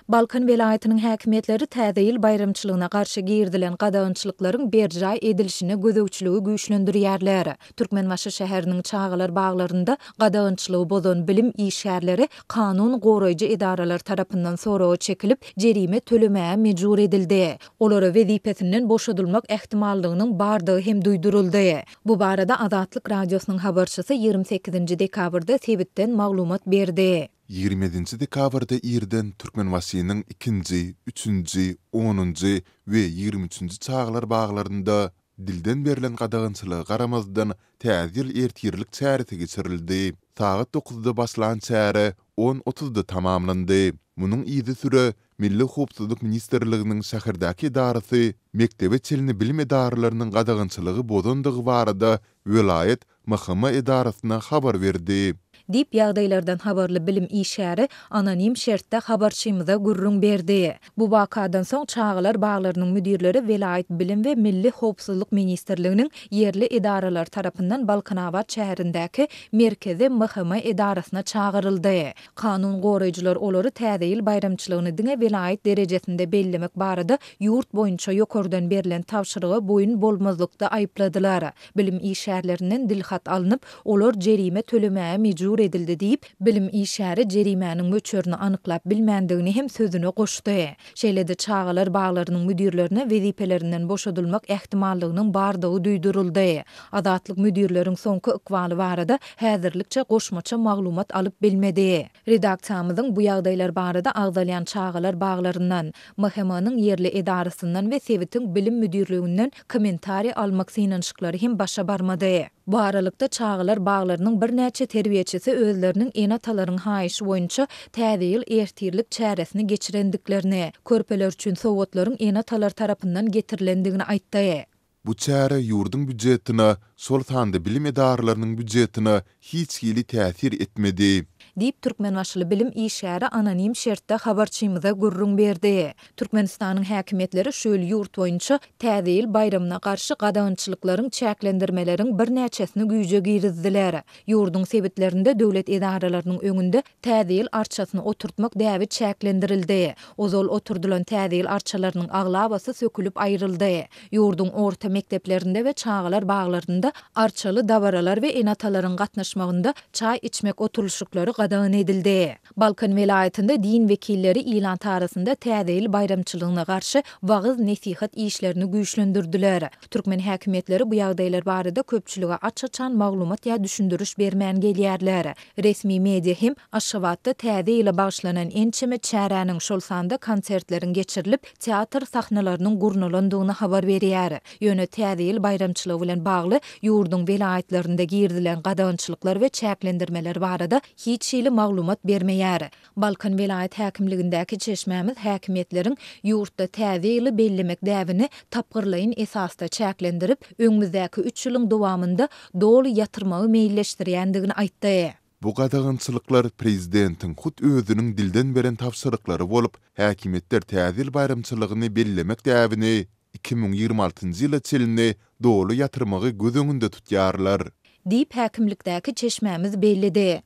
Balkan vilayetinin häkimetleri täze ýyl bayramçylygyna garşy girdilen gadagynçylyklaryň berjay edilişine gözegçiligi güýçlendirýärler. Türkmenbaşy şäheriniň Çağalar baglarynda gadagynçylygy bozan bilim işgärleri kanun goraýjy edaralar tarapyndan soraga çekilip jerime tölemäge mejbur edildi. Olara wezipesinden boşadylmak ähtimallygynyň bardygy hem duýduruldy. Bu barada Azatlyk radiosynyň habarçysy 28 dekabrda sebitden maglumat berdi. 27 dekabrda irden Türkmenbaşynyň 2-nji, 3-nji, 10-njy we 23-nji Çağalar baglarynda dilden berilen gadagynçylyga garamazdan täze ýyl ertirlik çäresi geçirildi. Saat 9-da başlan çäre 10:30-da tamamlandy. Munyň izi süre Milli Howpsuzlyk Ministrliginiň şähertäki idarasy mektebe çelini bilim edaralarynyň gadagynçylygy bozandygy barada vilayet mahkama edarasyna habar berdi. Dip ýagdaýlardan habarly bilim işgäri anonim şertde habarçymyza gurrun berdi. Bu wakadan soň Çağalar baglarynyň müdirleri vilayet bilim we Milli Howpsuzlyk Ministrliginiň yerli edaralar tarapyndan Balkanawat şäherindäki merkezi mahkama edarasyna çağıryldy. Kanun goraýjylar olary täze ýyl bayramçylygyny diňe vilayet derejesinde bellemek barada ýurt boýunça ýokardan berilen tawşyryga boyun bolmazlykda aýpladylar. Bilim işgärlerinden dilhat alınıp olar jerime tölemäge mejbur edildi diýip bilim işgäri jerimäniň möçürini anyklap bilmendigini hem sözüne goşdy. Şeýlede Çağalar baglarynyň müdirlerine wezipelerinden boşadylmak ähtimallygynyň bardygy duýduruldy. Azatlyk müdirleriň soňky ykbaly barada häzirlikçe goşmaça maglumat alyp bilmedi. Redaksiýamyzyň bu ýagdaýlar barada agdalýan Çağalar baglaryndan, mahkemanyň yerli edarasyndan we sebitiň bilim müdirliginden kommentari almak synanşyklary hem başa barmady. Bu aralykda Çağalar baglarynyň bir näçe terbiýeçisi özleriniň enatalaryň haýyşy boýunça täze ýyl ertirlik çäresini geçirendiklerini, körpeler üçin sowatlaryň enatalar tarapyndan getirilendigini aýtdy. Bu çäre ýurdun büdjetine, sol sanda bilim edaralarynyň büdjetine hiç ýyly täsir etmedi. Diýip Türkmenbaşly bilim işgäri anonim şertde habarçymyza gurrun berdi. Türkmenistanyň häkimetleri şöyle ýurt boýunça täze ýyl bayramyna garşy gadagynçylyklaryň çäklendirmeleriň bir näçesini güýje girizdiler. Ýurdun sebitlerinde döwlet edaralarynyň öňünde täze ýyl arçasyny oturtmak däbi çäklendirildi. Ozal oturdulan täze ýyl arçalarynyň aglabasy sökülüp aýryldy. Ýurdun orta mekdeplerinde we Çağalar baglarynda arçaly dabaralar we enatalaryň gatnaşmagynda çaý içmek oturuşyklary gadagan edildi. Balkan vilayetinde din vekilleri ilan tarasında täze ýyl bayramçylygyna garşy wagyz nesihat işlerini güýçlendirdiler. Türkmen häkimetleri bu ýagdaýlar barada köpçülige açaçan maglumat ýa düşündürüş bermän gelýärler. Resmi media hem Aşgabatda täze ýyla bagyşlanan ençeme çäräniň şol sanda konsertleriň geçirilip teatr sahnalarynyň gurnulandygyny habar berýär. Ýöne täze ýyl bayramçylygy bilen bagly ýurdun vilayetlerinde girdilen gadagynçylyklar we çäklendirmeler barada hiç ýyly maglumat bermeýär. Balkan vilayet häkimligindäki çeşmämiz häkimetleriň ýurtda täze ýyly bellemek däwini tapgyrlaýyn esasda çäklendirip öňümüzdäki 3 ýylyň dowamında doly ýatyrmagy meýilleşdirýändigini aýtdy. Bu gadagynçylyklar prezidentiň hut özüniň dilden beren tapşyryklary bolup, häkimetler täze ýyl bayramçylygyny bellemek däwini 2026-njy ýyla çelini doly ýatyrmagy göz öňünde tutýarlar. Diýip häkimlikdäki çeşmämiz bellidi.